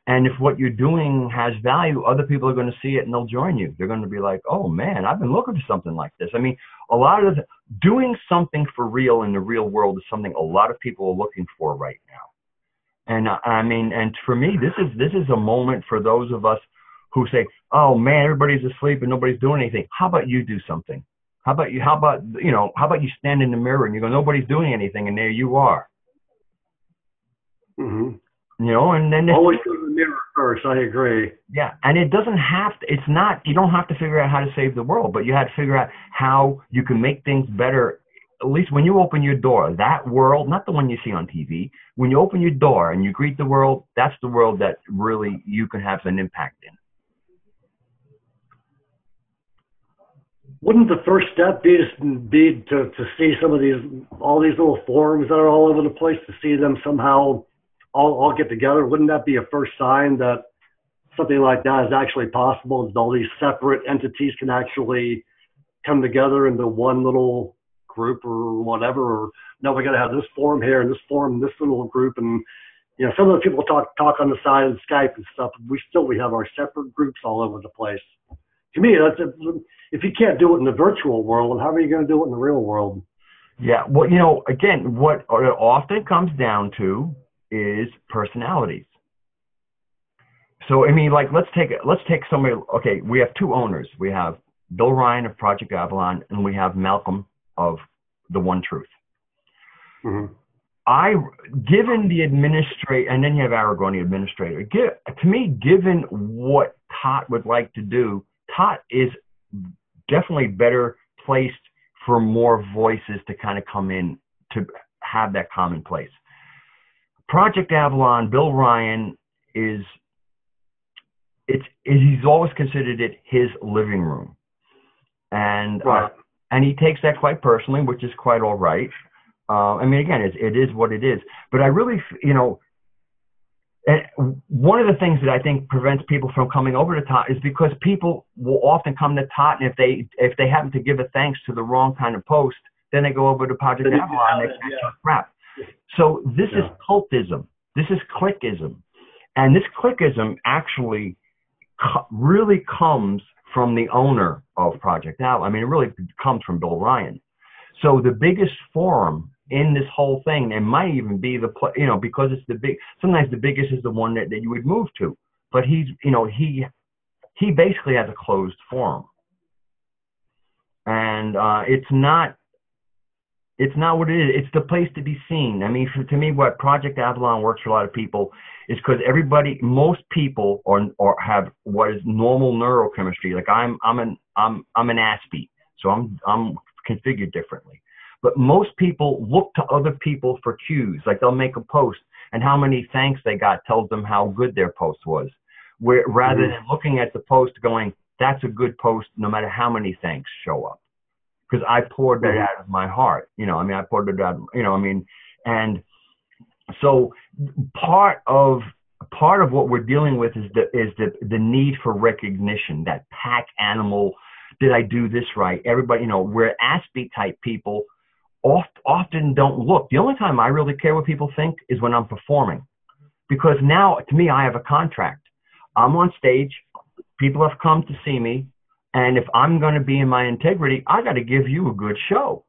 And if what you're doing has value, other people are going to see it and they'll join you. They're going to be like, oh man, I've been looking for something like this. I mean, a lot of doing something for real in the real world is something a lot of people are looking for right now. And I mean, and for me, this is a moment for those of us who say, oh man, everybody's asleep and nobody's doing anything. How about you do something? How about you stand in the mirror and you go, nobody's doing anything, and there you are. You know, and then always go to the mirror first. I agree. Yeah, and it doesn't have to. It's not. You don't have to figure out how to save the world, but you have to figure out how you can make things better. At least when you open your door, that world, not the one you see on TV. When you open your door and you greet the world, that's the world that really you can have an impact in. Wouldn't the first step be to see some of all these little forums that are all over the place, to see them somehow all get together? Wouldn't that be a first sign that something like that is actually possible, that all these separate entities can actually come together into one little group or whatever? Or no, we got to have this forum here and this forum and this little group, and you know, some of the people talk on the side of Skype and stuff. We have our separate groups all over the place. To me, if you can't do it in the virtual world, how are you going to do it in the real world? Yeah, well, you know, again, what it often comes down to is personalities. So, I mean, like, let's take somebody. Okay, we have two owners. We have Bill Ryan of Project Avalon, and we have Malcolm of The One Truth. Given the administrator, and then you have Aragorn, the administrator. To me, given what Tot would like to do, Tot is definitely better placed for more voices to kind of come in to have that commonplace. Project Avalon, Bill Ryan he's always considered it his living room, and Right. and he takes that quite personally, which is quite all right. I mean, again, it is what it is. But I really, one of the things that I think prevents people from coming over to Tot is because people will often come to Tot, and if they happen to give a thanks to the wrong kind of post, then they go over to Project Avalon and they catch crap. So this is cultism. This is clickism. And this clickism actually really comes from the owner of Project Avalon. I mean, it really comes from Bill Ryan. So the biggest forum in this whole thing, it might even be because it's sometimes the biggest is the one that you would move to. But he basically has a closed forum. And it's not what it is. It's the place to be seen. I mean, to me, what Project Avalon works for a lot of people is because most people or have what is normal neurochemistry. Like I'm an ASPE, so I'm configured differently. But most people look to other people for cues. Like they'll make a post, and how many thanks they got tells them how good their post was. Rather than looking at the post going, that's a good post, no matter how many thanks show up. Because I poured that out of my heart, I poured it out, and so part of what we're dealing with is the need for recognition, that pack animal. Did I do this right? Everybody, we're ASPE type people often don't look. The only time I really care what people think is when I'm performing, because now to me, I have a contract. I'm on stage. People have come to see me. And if I'm going to be in my integrity, I got to give you a good show.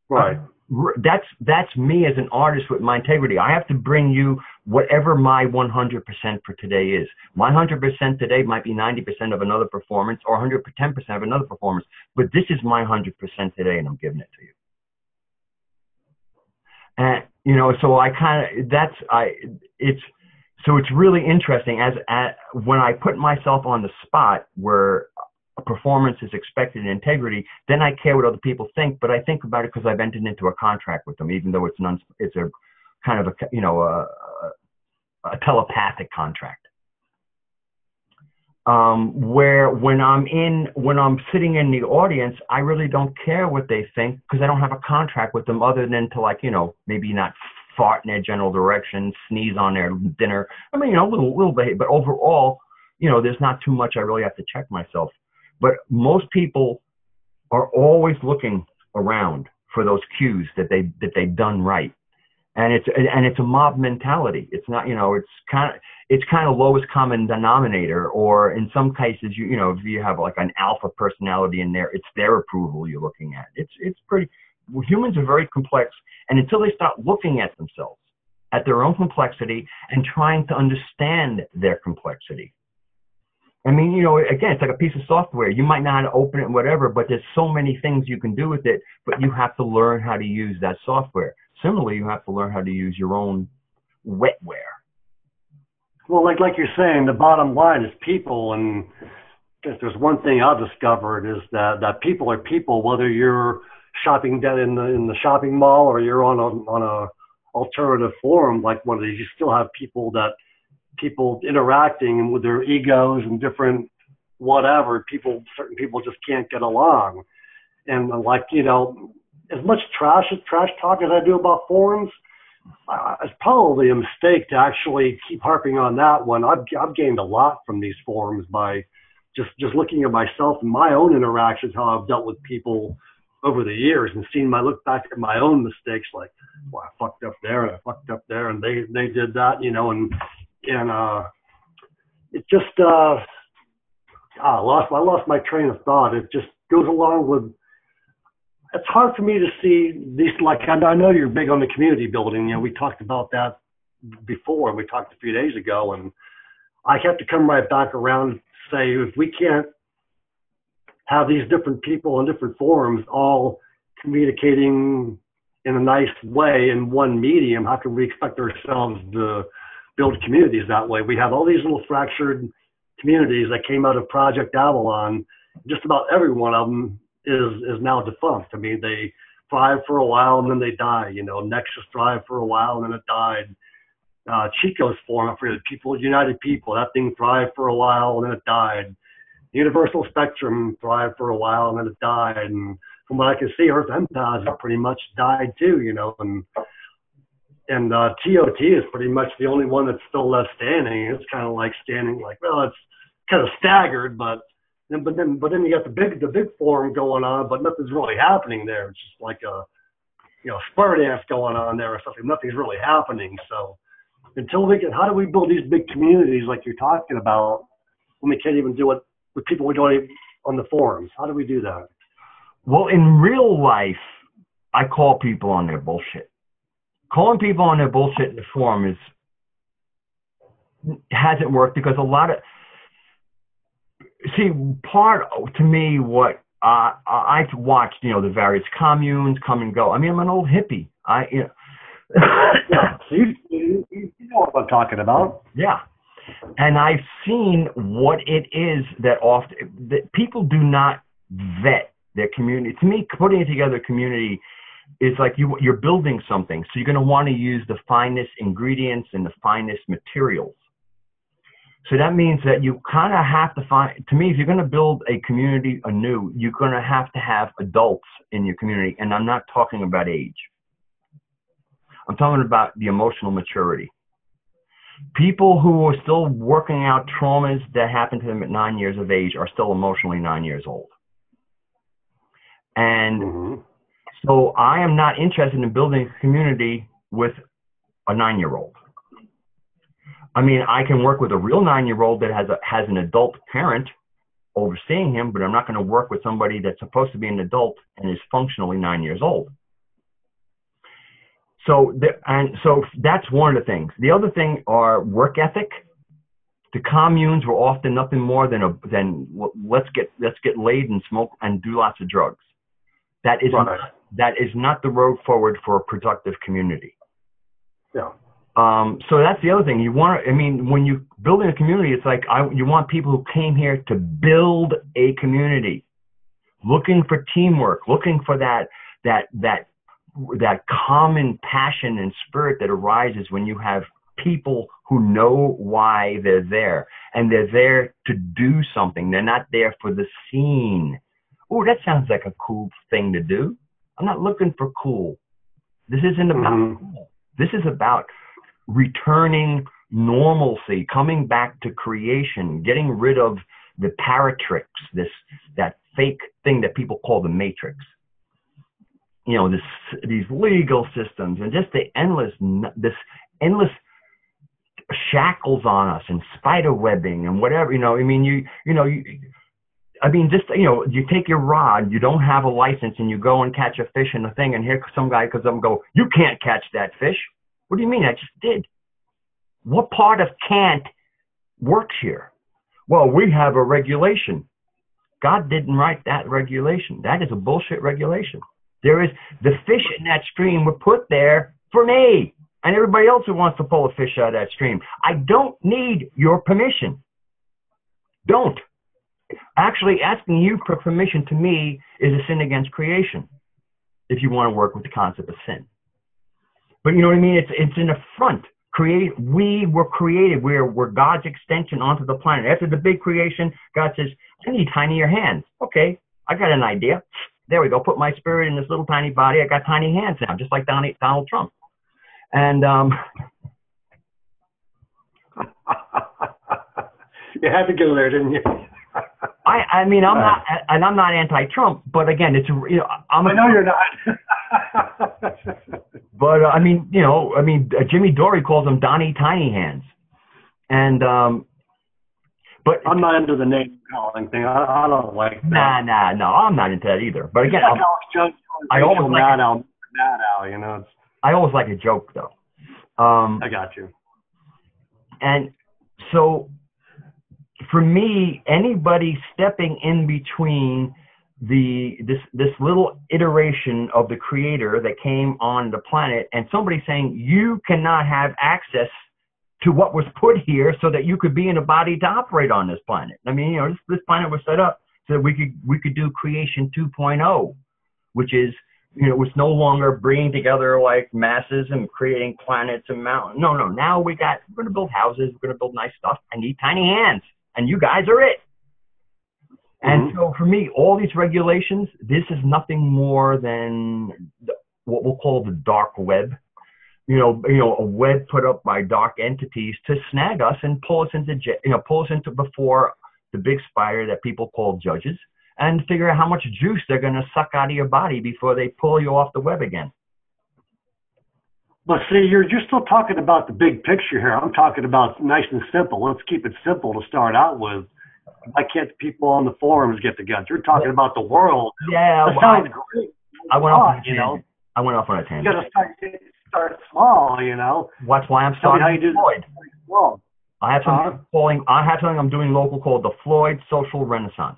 Right. That's me as an artist with my integrity. I have to bring you whatever my 100% for today is. My 100% today might be 90% of another performance or 110% of another performance, but this is my 100% today, and I'm giving it to you. And so it's really interesting when I put myself on the spot where a performance is expected in integrity, then I care what other people think, but I think about it because I've entered into a contract with them, even though it's a kind of a telepathic contract. Where when I'm sitting in the audience, I really don't care what they think because I don't have a contract with them other than to maybe not fart in their general direction, sneeze on their dinner. I mean, little bit, but overall, there's not too much I really have to check myself. But most people are always looking around for those cues that they've done right, and it's a mob mentality. It's not, it's kind of lowest common denominator, or in some cases, if you have like an alpha personality in there, it's their approval you're looking at. It's pretty. Humans are very complex, and until they start looking at themselves, at their own complexity, and trying to understand their complexity. I mean, again, it's like a piece of software. You might know how to open it and whatever, but there's so many things you can do with it, but you have to learn how to use that software. Similarly, you have to learn how to use your own wetware. Well, like you're saying, the bottom line is people, and if there's one thing I've discovered is that people are people, whether you're shopping down in the shopping mall or you're on a alternative forum like one of these. You still have people interacting with their egos and different whatever. Certain people just can't get along. And as much trash talk as I do about forums, it's probably a mistake to actually keep harping on that one. I've gained a lot from these forums by just looking at myself and my own interactions, how I've dealt with people over the years, and look back at my own mistakes, like, well, I fucked up there and I fucked up there, and they did that, and it just I lost my train of thought. It just goes along with. It's hard for me to see these, like, I know you're big on the community building. We talked about that before. We talked a few days ago, and I have to come right back around and say, if we can't have these different people on different forums all communicating in a nice way in one medium, how can we expect ourselves to build communities that way? We have all these little fractured communities that came out of Project Avalon, just about every one of them is now defunct. I mean, they thrived for a while and then they die. You know, Nexus thrived for a while and then it died. Chico's forum, I forget, United People, that thing thrived for a while and then it died. Universal Spectrum thrived for a while and then it died. And from what I can see, Earth Empaths have pretty much died too, you know, and TOT is pretty much the only one that's still left standing. It's kind of like standing like, well, it's kind of staggered, but then you got the big forum going on, but nothing's really happening there. It's just like a, you know, spur dance going on there or something. Nothing's really happening. So until we can, how do we build these big communities like you're talking about when we can't even do it with people we don't even on the forums? How do we do that? Well, in real life, I call people on their bullshit. Calling people on their bullshit in the forum hasn't worked because a lot of, to me, what I've watched, you know, the various communes come and go. I mean, I'm an old hippie. Yeah, so you know what I'm talking about. Yeah. And I've seen what it is that people do not vet their community. To me, putting together a community is like you're building something. So you're going to want to use the finest ingredients and the finest materials. So that means that you kind of have to find, to me, if you're going to build a community anew, you're going to have adults in your community. And I'm not talking about age. I'm talking about the emotional maturity. People who are still working out traumas that happened to them at 9 years of age are still emotionally 9 years old. And so I am not interested in building a community with a 9-year-old. I mean, I can work with a real 9-year-old that has an adult parent overseeing him, but I'm not going to work with somebody that's supposed to be an adult and is functionally 9 years old. So that's one of the things. The other thing are work ethic. The communes were often nothing more than let's get laid and smoke and do lots of drugs. That is not the road forward for a productive community. Yeah. So that's the other thing. When you building a community, it's like you want people who came here to build a community, looking for teamwork, looking for that common passion and spirit that arises when you have people who know why they're there, and they're there to do something. They're not there for the scene. Oh, that sounds like a cool thing to do. I'm not looking for cool. This isn't about cool. This is about returning normalcy, coming back to creation, getting rid of the paratrix, that fake thing that people call the matrix. You know, these legal systems and just the endless shackles on us and spider webbing and whatever. You take your rod, you don't have a license, and you go and catch a fish in the thing, and here some guy comes up and go, "You can't catch that fish." What do you mean? I just did. What part of can't works here? Well, we have a regulation. God didn't write that regulation. That is a bullshit regulation. The fish in that stream were put there for me and everybody else who wants to pull a fish out of that stream. I don't need your permission. Don't. Actually, asking you for permission to me is a sin against creation if you want to work with the concept of sin. But you know what I mean? It's an affront. We were created. We're God's extension onto the planet. After the big creation, God says, "I need tinier hands." Okay, I got an idea. There we go. Put my spirit in this little tiny body. I got tiny hands now, just like Donald Trump. And you had to go there, didn't you? I'm not anti-Trump, but again, I know you're not. But Jimmy Dory calls him Donnie Tiny Hands, and but I'm not into the name calling thing. I don't like that. No, I'm not into that either. But again, I always like a joke though. I got you. And so, for me, anybody stepping in between this little iteration of the creator that came on the planet and somebody saying you cannot have access to what was put here so that you could be in a body to operate on this planet. I mean, this planet was set up so we could do creation 2.0, which is, it's no longer bringing together like masses and creating planets and mountains. No, now we're going to build houses. We're going to build nice stuff. I need tiny hands, and you guys are it. And so for me, all these regulations, this is nothing more than what we'll call the dark web. A web put up by dark entities to snag us and pull us into before the big spider that people call judges, and figure out how much juice they're going to suck out of your body before they pull you off the web again. But see, you're still talking about the big picture here. I'm talking about nice and simple. Let's keep it simple to start out with. Why can't the people on the forums get together? You're talking about the world. Yeah, that sounds great. I went off on a tangent. I went off on a tangent. You got to start small, That's why I'm starting with Floyd. Well, I have something I'm doing local called the Floyd Social Renaissance.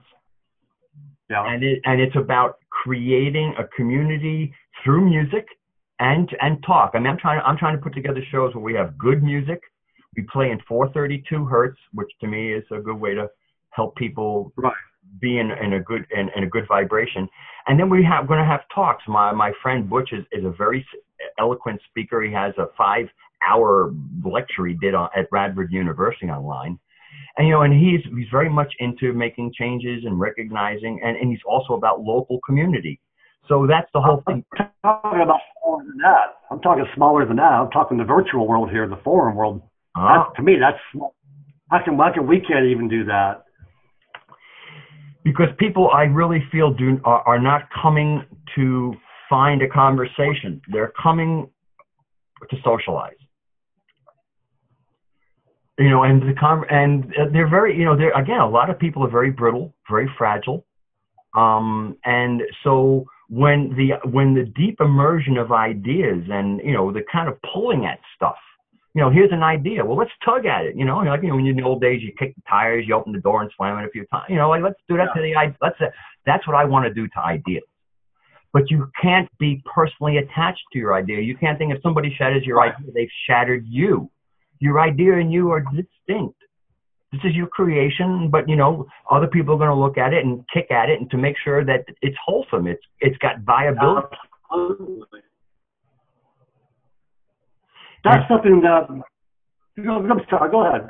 Yeah. And it's about creating a community through music and talk. I mean, I'm trying to put together shows where we have good music. We play in 432 hertz, which to me is a good way to help people be in a good vibration. And then we're going to have talks. My friend Butch is a very eloquent speaker. He has a 5-hour lecture he did at Radford University online. And he's very much into making changes and recognizing, and he's also about local community. So that's the whole thing. I'm talking about smaller than that. I'm talking smaller than that. I'm talking the virtual world here, the forum world. To me, that's how can we can't even do that? Because people, I really feel, are not coming to find a conversation. They're coming to socialize. And they're very, again, a lot of people are very brittle, very fragile. And so when the deep immersion of ideas and, the kind of pulling at stuff, here's an idea. Well, let's tug at it. When you're in the old days, you kick the tires, you open the door and slam it a few times. Let's do that to the idea. That's what I want to do to ideas. But you can't be personally attached to your idea. You can't think if somebody shatters your idea, they've shattered you. Your idea and you are distinct. This is your creation, but other people are going to look at it and kick at it, and to make sure that it's wholesome. It's got viability. Absolutely. That's something that. I'm sorry. Go ahead.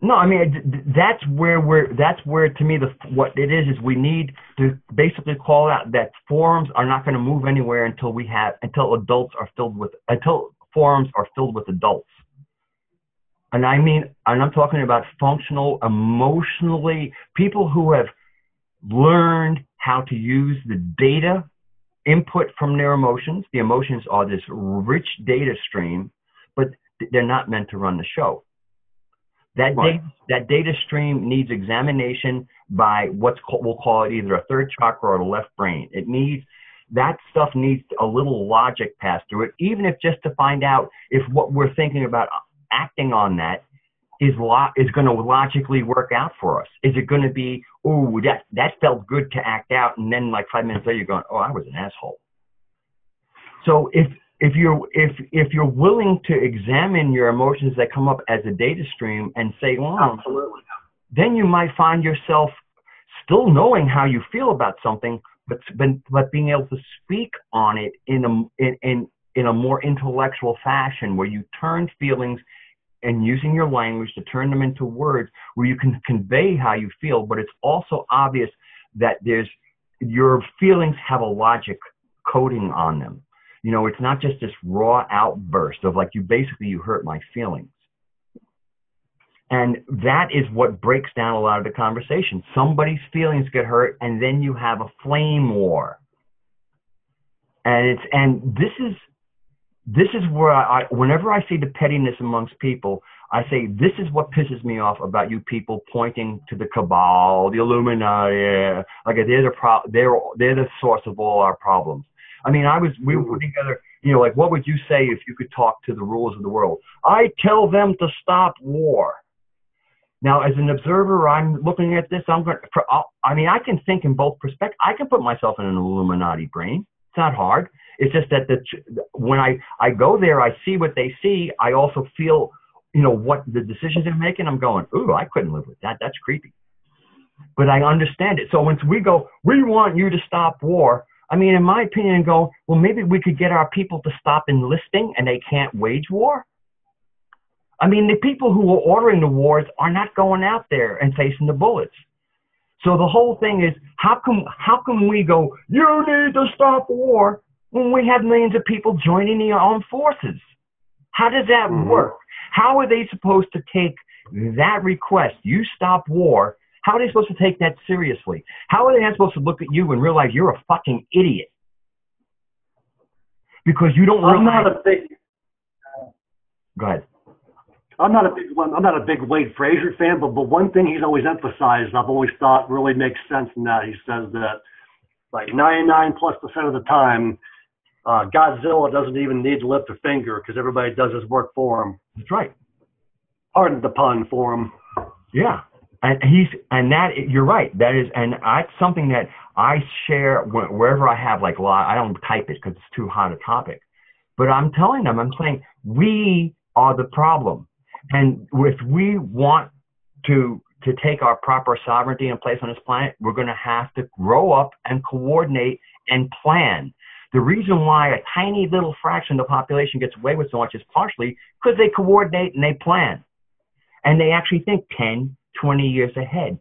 No, I mean that's where to me what it is we need to basically call out that forums are not going to move anywhere until forums are filled with adults. And I'm talking about functional, emotionally, people who have learned how to use the data input from their emotions. The emotions are this rich data stream, but they're not meant to run the show. That data stream needs examination by we'll call it either a third chakra or the left brain. That stuff needs a little logic passed through it, even if just to find out if what we're thinking about acting on that is going to logically work out for us. Is it going to be, that felt good to act out, and then like 5 minutes later you're going, I was an asshole. So if you're willing to examine your emotions that come up as a data stream and say, absolutely, then you might find yourself still knowing how you feel about something, but being able to speak on it in a more intellectual fashion, where you turn feelings and using your language to turn them into words where you can convey how you feel, but it's also obvious that your feelings have a logic coding on them. It's not just this raw outburst of like, you hurt my feelings. And that is what breaks down a lot of the conversation. Somebody's feelings get hurt, and then you have a flame war. And this is where whenever I see the pettiness amongst people, I say, this is what pisses me off about you people pointing to the cabal, the Illuminati, like they're the source of all our problems. I mean, we were putting together, like, what would you say if you could talk to the rulers of the world? I tell them to stop war. Now, as an observer, I'm looking at this. I can think in both perspectives. I can put myself in an Illuminati brain. It's not hard. It's just that when I go there, I see what they see. I also feel, what the decisions they're making. I'm going, I couldn't live with that. That's creepy. but I understand it. So once we go, we want you to stop war. I mean, in my opinion, go, well, maybe we could get our people to stop enlisting and they can't wage war. I mean, the people who are ordering the wars are not going out there and facing the bullets. So the whole thing is, how come we go, you need to stop war, when we have millions of people joining the armed forces? How does that work? How are they supposed to take that request, you stop war? How are they supposed to take that seriously? How are they not supposed to look at you and realize you're a fucking idiot? Because you don't realize. Go ahead. I'm not a big Wade Frazier fan, but one thing he's always emphasized, I've always thought really makes sense in that he says that like 99+% of the time, Godzilla doesn't even need to lift a finger because everybody does his work for him. That's right. Pardon the pun for him. Yeah. You're right. That is, and that's something that I share wherever I have like I don't type it because it's too hot a topic, but I'm telling them, I'm saying we are the problem. And if we want to take our proper sovereignty in place on this planet, we're going to have to grow up and coordinate and plan. The reason why a tiny little fraction of the population gets away with so much is partially because they coordinate and they plan. And they actually think 10, 20 years ahead.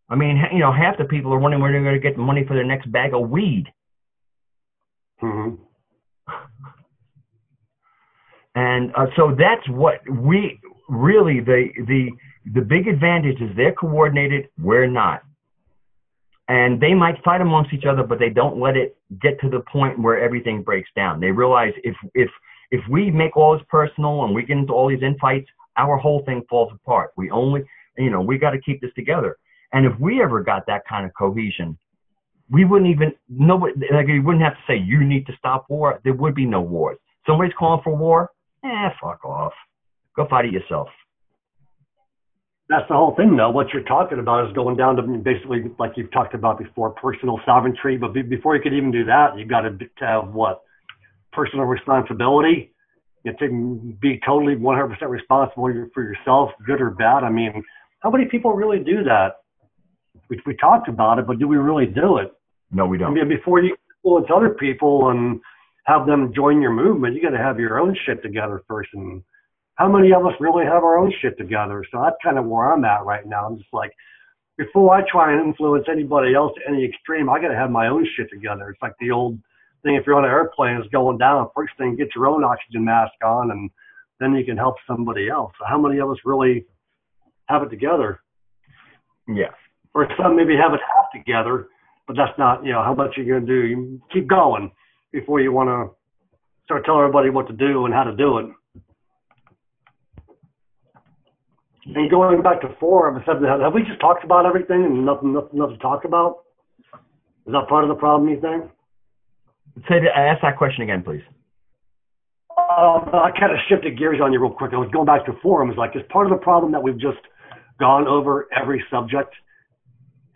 I mean, half the people are wondering where they're going to get the money for their next bag of weed. And so that's what we really, the big advantage is they're coordinated, we're not. And they might fight amongst each other, but they don't let it get to the point where everything breaks down. They realize if we make all this personal and we get into all these infights, our whole thing falls apart. We got to keep this together. And if we ever got that kind of cohesion, we wouldn't even, you wouldn't have to say, you need to stop war. There would be no wars. Somebody's calling for war, fuck off. Go fight it yourself. That's the whole thing, though. What you're talking about is going down to basically, like you've talked about before, personal sovereignty. But before you could even do that, you got to have what? Personal responsibility. You have to be totally 100% responsible for yourself, good or bad. I mean, how many people really do that? We talked about it, but do we really do it? No, we don't. I mean, before you influence other people and have them join your movement, you got to have your own shit together first. And how many of us really have our own shit together? So that's kind of where I'm at right now. I'm just like, before I try and influence anybody else to any extreme, I got to have my own shit together. It's like the old thing, if you're on an airplane, it's going down, first thing, get your own oxygen mask on, and then you can help somebody else. So how many of us really have it together? Yeah. Or some maybe have it half together, but that's not, how much you're going to do. You keep going before you want to start telling everybody what to do and how to do it. And going back to forum, have we just talked about everything and nothing to talk about? Is that part of the problem, you think? Ask that question again, please. I kind of shifted gears on you real quick. I was going back to forums. Like, is part of the problem that we've just gone over every subject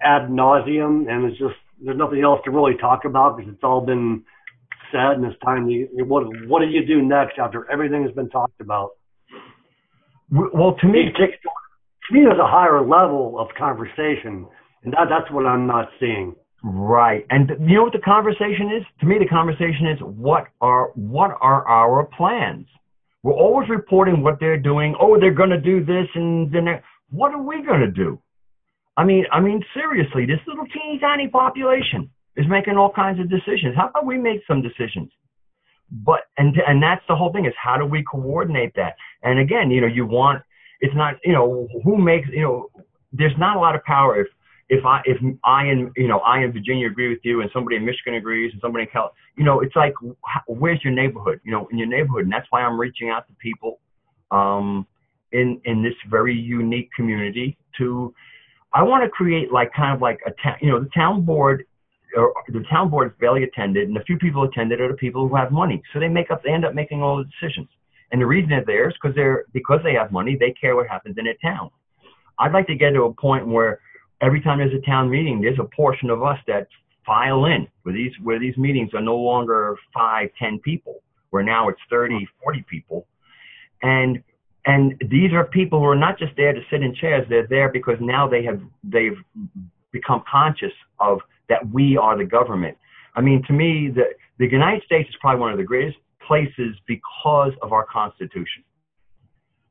ad nauseum, and it's just there's nothing else to really talk about because it's all been said, and it's time to what do you do next after everything has been talked about? Well, to me, there's a higher level of conversation, and that's what I'm not seeing. Right. And you know what the conversation is? To me, the conversation is what are our plans? We're always reporting what they're doing. Oh, they're going to do this and then what are we going to do? I mean, seriously, this little teeny tiny population is making all kinds of decisions. How about we make some decisions? But and that's the whole thing is how do we coordinate that? And again, it's not, who makes, there's not a lot of power if I in Virginia agree with you and somebody in Michigan agrees and somebody in California, it's like, where's your neighborhood? In your neighborhood. And that's why I'm reaching out to people in this very unique community I want to create kind of like a town, the town board is barely attended, and the few people attended are the people who have money. So they end up making all the decisions. And the reason they're there is because they have money, they care what happens in their town. I'd like to get to a point where every time there's a town meeting, there's a portion of us that file in where these meetings are no longer 5, 10 people, where now it's 30, 40 people. And these are people who are not just there to sit in chairs. They're there because now they've become conscious of that we are the government. I mean, to me, the United States is probably one of the greatest places because of our Constitution.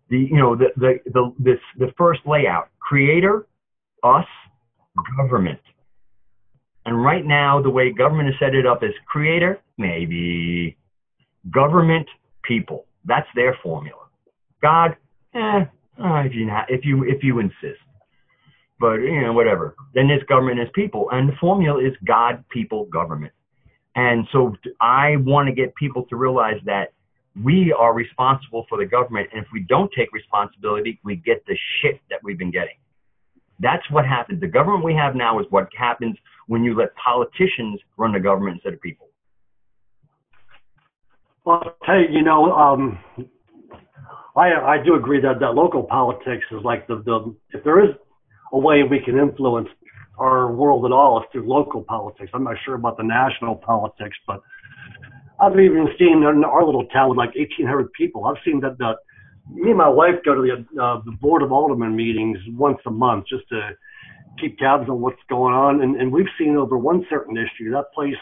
The first layout: creator, us, government. And right now, the way government is set it up is creator, maybe, government, people. That's their formula. God, if you insist. But whatever. Then there's government as people, and the formula is God, people, government. And so I want to get people to realize that we are responsible for the government, and if we don't take responsibility, we get the shit that we've been getting. That's what happens. The government we have now is what happens when you let politicians run the government instead of people. Well, hey, I do agree that local politics is like if there is a way we can influence our world at all, it's through local politics. I'm not sure about the national politics, but I've even seen in our little town with like 1,800 people, I've seen that me and my wife go to the Board of Aldermen meetings once a month just to keep tabs on what's going on. And we've seen over one certain issue, that place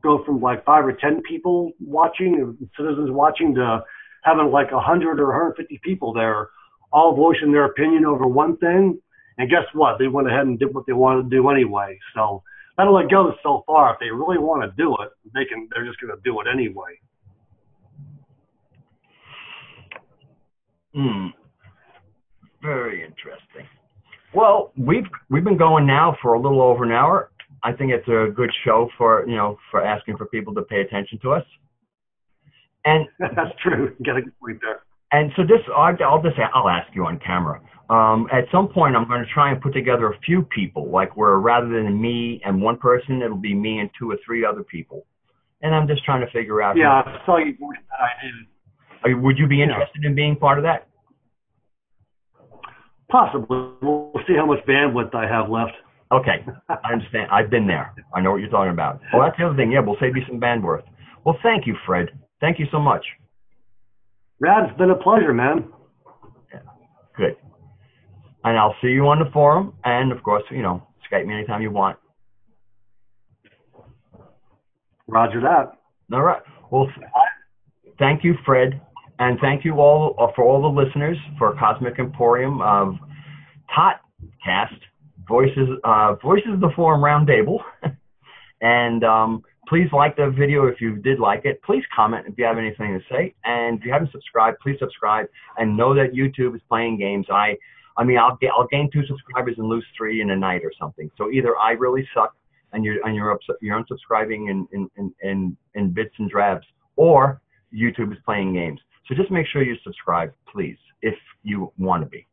go from like 5 or 10 people watching, citizens watching, to having like 100 or 150 people there, all voicing their opinion over one thing. And guess what? They went ahead and did what they wanted to do anyway. So that only goes so far. If they really want to do it, they're just going to do it anyway. Very interesting. Well, we've been going now for a little over an hour. I think it's a good show for asking for people to pay attention to us. And that's true. You got a good point there. And so I'll ask you on camera. At some point, I'm going to try and put together a few people, like where rather than me and one person, it'll be me and 2 or 3 other people. And I'm just trying to figure out. Yeah, I saw you doing that idea. Would you be interested in being part of that? Possibly. We'll see how much bandwidth I have left. Okay, I understand. I've been there. I know what you're talking about. Well, that's the other thing. Yeah, we'll save you some bandwidth. Well, thank you, Fred. Thank you so much. Rad, it's been a pleasure, man. Yeah, good. And I'll see you on the forum. And, of course, Skype me anytime you want. Roger that. All right. Well, thank you, Fred. And thank you all for all the listeners for Cosmic Emporium of TOTcast, Voices of the Forum Roundtable. And please like the video if you did like it. Please comment if you have anything to say. And if you haven't subscribed, please subscribe. And know that YouTube is playing games. I'll gain 2 subscribers and lose 3 in a night or something. So either I really suck and you're unsubscribing in bits and drabs, or YouTube is playing games. So just make sure you subscribe, please, if you want to be.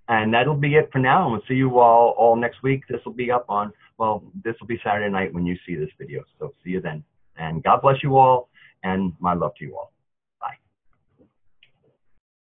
And that'll be it for now. And we'll see you all next week. This will be up on, this will be Saturday night when you see this video. So see you then. And God bless you all, and my love to you all.